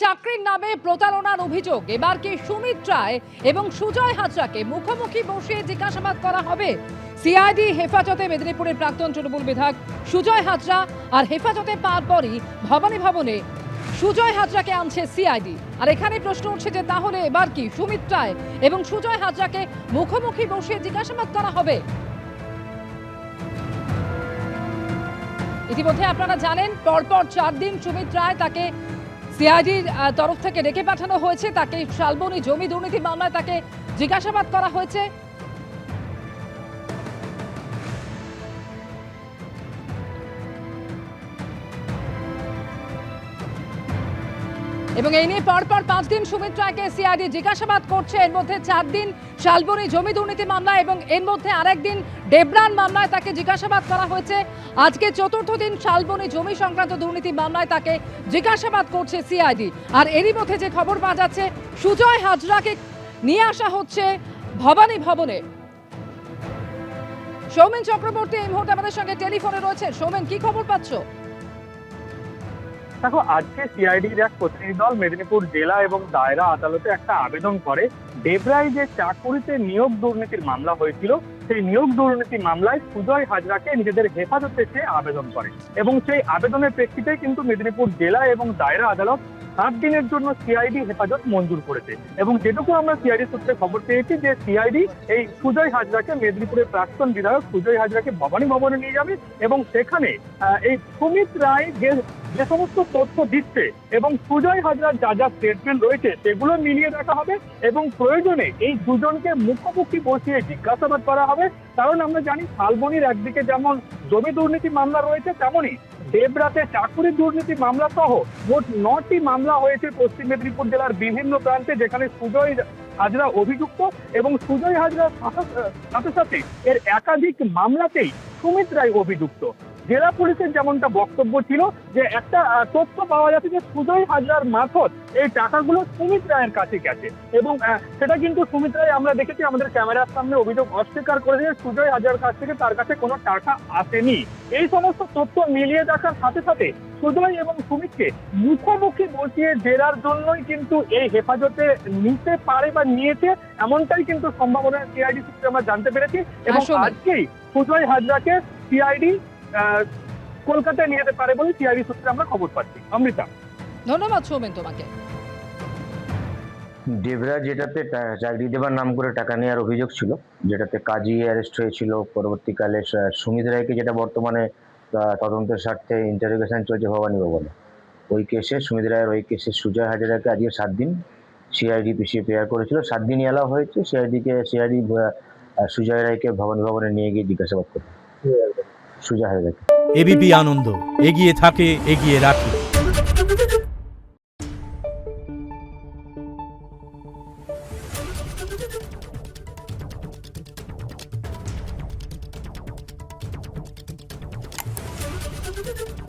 চাকরির নামে প্রতারণার অভিযোগ। এবার কি সুমিত রায় এবং সুজয় হাজরাকে মুখোমুখি বসিয়ে জিজ্ঞাসাবাদ করা হবে? সিআইডি হেফাজতে মেদিনীপুরের প্রাক্তন তৃণমূল বিধায়ক সুজয় হাজরা আর হেফাজতে পাওয়ার পরই ভবানী ভবনে সুজয় হাজরাকে আনছে সিআইডি। আর এখানে প্রশ্ন উঠছে যে তাহলে এবার কি সুমিত রায় এবং সুজয় হাজরাকে মুখোমুখি বসিয়ে জিজ্ঞাসাবাদ করা হবে? ইতিমধ্যে আপনারা জানেন পরপর 4 দিন সুমিত রায় তাকে সিআইডির তরফ থেকে ডেকে পাঠানো হয়েছে। তাকে শালবনী জমি দুর্নীতি মামলায় তাকে জিজ্ঞাসাবাদ করা হয়েছে। এবং এই নিয়ে পরপর 5 দিন সুমিত রায়কে সিআইডি জিজ্ঞাসাবাদ করছে। এর মধ্যে 4 দিন শালবনী জমি দুর্নীতি মামলা এবং এর মধ্যে আরেকদিন ডেবরান মামলায় তাকে জিজ্ঞাসাবাদ করা হয়েছে। আজকে চতুর্থ দিন শালবনী জমি সংক্রান্ত দুর্নীতি মামলায় তাকে জিজ্ঞাসাবাদ করছে সিআইডি। আর এরই মধ্যে যে খবর পাওয়া যাচ্ছে, সুজয় হাজরাকে নিয়ে আসা হচ্ছে ভবানী ভবনে। সৌমেন চক্রবর্তী এই মুহূর্তে আমাদের সঙ্গে টেলিফোনে রয়েছে। সৌমেন, কি খবর পাচ্ছ? দেখো, আজকে সিআইডির এক প্রতিনিধি দল মেদিনীপুর জেলা এবং দায়রা আদালতে একটা আবেদন করে। ডেবরায় যে চাকুরিতে নিয়োগ দুর্নীতির মামলা হয়েছিল, সেই নিয়োগ দুর্নীতি মামলায় সুজয় হাজরাকে নিজেদের হেফাজতে চেয়ে আবেদন করে এবং সেই আবেদনের প্রেক্ষিতে কিন্তু মেদিনীপুর জেলা এবং দায়রা আদালত 7 দিনের জন্য সিআইডি হেফাজত মঞ্জুর করেছে। এবং যেটুকু আমরা সিআইডি সূত্রে খবর পেয়েছি যে সিআইডি এই সুজয় হাজরাকে, মেদিনীপুরের প্রাক্তন বিধায়ক সুজয় হাজরাকে ভবানী ভবনে নিয়ে যাবে এবং সেখানে এই সুমিত রায় যে সমস্ত তথ্য দিচ্ছে এবং সুজয় হাজরার যা যা স্টেটমেন্ট রয়েছে সেগুলো মিলিয়ে দেখা হবে এবং প্রয়োজনে এই দুজনকে মুখোমুখি বসিয়ে জিজ্ঞাসাবাদ করা হবে। কারণ আমরা জানি শালবনীর একদিকে যেমন জমি দুর্নীতি মামলা রয়েছে, তেমনই ডেবরাতে চাকুরি দুর্নীতি মামলা সহ মোট 9টি মামলা হয়েছে পশ্চিম মেদিনীপুর জেলার বিভিন্ন প্রান্তে, যেখানে সুজয় হাজরা অভিযুক্ত এবং সুজয় হাজরার সাথে সাথে এর একাধিক মামলাতেই সুমিত রায় অভিযুক্ত। জেলা পুলিশের যেমনটা বক্তব্য ছিল যে একটা তথ্য পাওয়া যাচ্ছে যে সুজয় হাজরার মারফত এই টাকাগুলো সুমিত রায়ের কাছে গেছে এবং সেটা কিন্তু সুমিত রায় আমরা দেখেছি আমাদের ক্যামেরার সামনে অভিযোগ অস্বীকার করে যে সুজয় হাজরার কাছ থেকে তার কাছে কোনো টাকা আসেনি। এই সমস্ত তথ্য মিলিয়ে দেখার সাথে সাথে সুজয় এবং সুমিতকে মুখোমুখি বসিয়ে জেরার জন্যই কিন্তু এই হেফাজতে নিতে পারে বা নিয়েছে, এমনটাই কিন্তু সম্ভাবনা সিআইডি সূত্রে আমরা জানতে পেরেছি। এবং আজকেই সুজয় হাজরাকে সিআইডি কলকাতায় নিয়ে যেতে পারে বলে সিআইডি সূত্রে আমরা খবর পাচ্ছি। অমৃতা, ধন্যবাদ সৌমেন তোমাকে। ডেবরা যেটাতে চাকরি দেবার নাম করে টাকা নেওয়ার অভিযোগ ছিল, যেটাতে কাজী অ্যারেস্ট হয়েছিল, পরবর্তীকালে সুমিত রায়কে যেটা বর্তমানে তদন্তের স্বার্থে ইন্টারোগেশন চলছে ভবানী ভবনে, ওই কেসে সুমিত রায়ের ওই কেসে সুজয় হাজরাকে আজকে 7 দিন সিআইডি পিছিয়ে প্রেয়ার করেছিল। 7 দিনই এলাও হয়েছে। সিআইডি সুজয় রায়কে ভবানী ভবনে নিয়ে গিয়ে জিজ্ঞাসাবাদ করে সুজয় হাজরাকে। এবিপি আনন্দ, এগিয়ে থাকে, এগিয়ে রাখে। Thank you.